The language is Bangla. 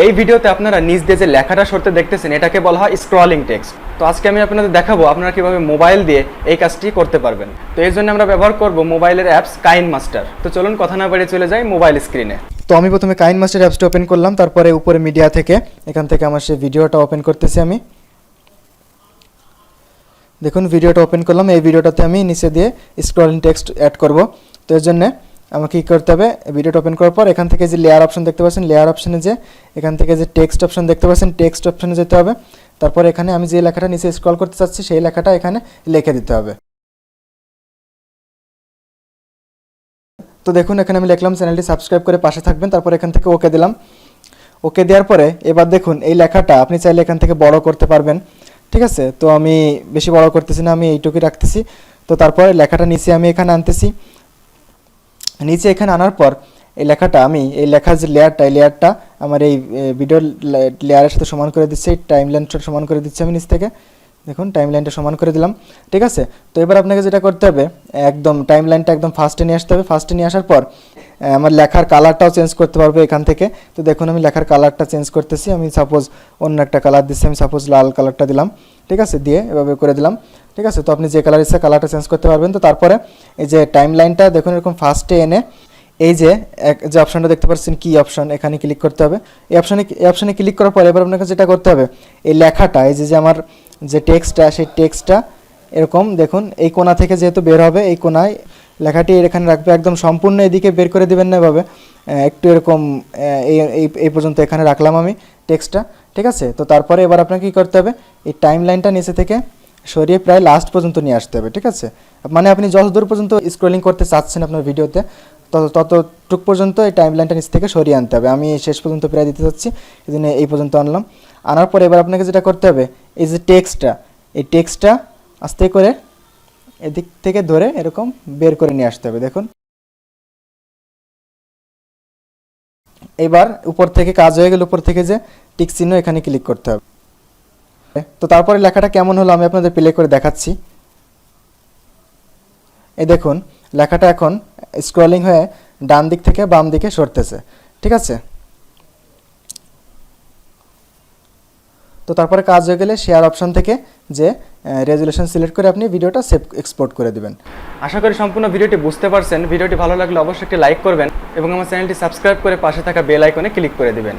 এই ভিডিওতে আপনারা নিজ দিয়ে যে লেখাটা সরতে দেখতেছেন এটাকে বলা হয় স্ক্রলিং টেক্সট। তো আজকে আমি আপনাদের দেখাবো আপনারা কিভাবে মোবাইল দিয়ে এই কাজটি করতে পারবেন। তো এই জন্য আমরা ব্যবহার করব মোবাইলের অ্যাপস কাইনমাস্টার। তো চলুন কথা না বাড়িয়ে চলে যাই মোবাইল স্ক্রিনে। তো আমি প্রথমে কাইনমাস্টার অ্যাপসটা ওপেন করলাম, তারপরে উপরে মিডিয়া থেকে এখান থেকে আমার সেই ভিডিওটা ওপেন করতেছি আমি। দেখুন ভিডিওটা ওপেন করলাম, এই ভিডিওটাতে আমি নিচে দিয়ে স্ক্রলিং টেক্সট অ্যাড করব। তো এর জন্য আমাকে কী করতে হবে, ভিডিওটা ওপেন করার পর এখান থেকে যে লেয়ার অপশন দেখতে পাচ্ছেন, লেয়ার অপশনে যে এখান থেকে যে টেক্সট অপশন দেখতে পাচ্ছেন, টেক্সট অপশনে যেতে হবে। তারপর এখানে আমি যে লেখাটা নিচে স্ক্রল করতে চাচ্ছি সেই লেখাটা এখানে লিখে দিতে হবে। তো দেখুন এখানে আমি লিখলাম চ্যানেলটি সাবস্ক্রাইব করে পাশে থাকবেন, তারপর এখান থেকে ওকে দিলাম। ওকে দেওয়ার পরে এবার দেখুন এই লেখাটা আপনি চাইলে এখান থেকে বড় করতে পারবেন, ঠিক আছে। তো আমি বেশি বড় করতেছি না, আমি এইটুকুই রাখতেছি। তো তারপরে লেখাটা নিচে আমি এখানে আনতেছি, নিচে এখানে আনার পর এই লেখাটা আমি এই লেখার যে লেয়ারটা, এই লেয়ারটা আমার এই ভিডিও লেয়ারের সাথে সমান করে দিচ্ছি, টাইম লাইনটা সমান করে দিচ্ছি আমি নিচ থেকে। দেখুন টাইম লাইনটা সমান করে দিলাম, ঠিক আছে। তো এবার আপনাকে যেটা করতে হবে, একদম টাইম লাইনটা একদম ফার্স্টে নিয়ে আসতে হবে। ফার্স্টে নিয়ে আসার পর আমার লেখার কালারটাও চেঞ্জ করতে পারবো এখান থেকে। তো দেখুন আমি লেখার কালারটা চেঞ্জ করতেছি, আমি সাপোজ অন্য একটা কালার দিচ্ছি, আমি সাপোজ লাল কালারটা দিলাম, ঠিক আছে, দিয়ে এভাবে করে দিলাম, ঠিক আছে। তো আপনি যে কালার ইচ্ছা কালারটা চেঞ্জ করতে পারবেন। তো তারপরে এই যে টাইম লাইনটা দেখুন এরকম ফার্স্টে এনে এই যে যে অপশানটা দেখতে পাচ্ছেন কি অপশান, এখানে ক্লিক করতে হবে। এই অপশানে ক্লিক করার পর এবার আপনাকে যেটা করতে হবে, এই লেখাটা এই যে আমার যে টেক্সটটা, সেই টেক্সটটা এরকম দেখুন এই কোণা থেকে যেহেতু বের হবে, এই কোণায় লেখাটি এখানে রাখবে, একদম সম্পূর্ণ এদিকে বের করে দেবেন না এভাবে, একটু এরকম এই পর্যন্ত এখানে রাখলাম আমি টেক্সটটা, ঠিক আছে। তো তারপরে এবার আপনাকে কী করতে হবে, এই টাইম লাইনটা নিচে থেকে সরিয়ে প্রায় লাস্ট পর্যন্ত নিয়ে আসতে হবে, ঠিক আছে। মানে আপনি যত দূর পর্যন্ত স্ক্রলিং করতে চাচ্ছেন আপনার ভিডিওতে ততটুক পর্যন্ত এই টাইম লাইনটা নিচ থেকে সরিয়ে আনতে হবে। আমি শেষ পর্যন্ত প্রায় দিতে চাচ্ছি, এই জন্য এই পর্যন্ত আনলাম। আনার পরে এবার আপনাকে যেটা করতে হবে, এই যে টেক্সটটা, এই টেক্সটটা আস্তে করে এদিক থেকে ধরে এরকম বের করে নিয়ে আসতে হবে। দেখুন এবার উপর থেকে কাজ হয়ে গেলে উপর থেকে যে টিক চিহ্ন এখানে ক্লিক করতে হবে। তো তারপরে লেখাটা কেমন হলো আমি আপনাদের প্লে করে দেখাচ্ছি। এই দেখুন লেখাটা এখন স্ক্রলিং হয়ে ডান দিক থেকে বাম দিকে সরতেছে, ঠিক আছে। তো তারপরে কাজ হয়ে গেলে শেয়ার অপশন থেকে যে রেজুলেশন সিলেক্ট করে আপনি ভিডিওটা সেভ এক্সপোর্ট করে দিবেন। আশা করি সম্পূর্ণ ভিডিওটি বুঝতে পারছেন। ভিডিওটি ভালো লাগলে অবশ্যই একটি লাইক করবেন এবং আমার চ্যানেলটি সাবস্ক্রাইব করে পাশে থাকা বেল আইকনে ক্লিক করে দিবেন।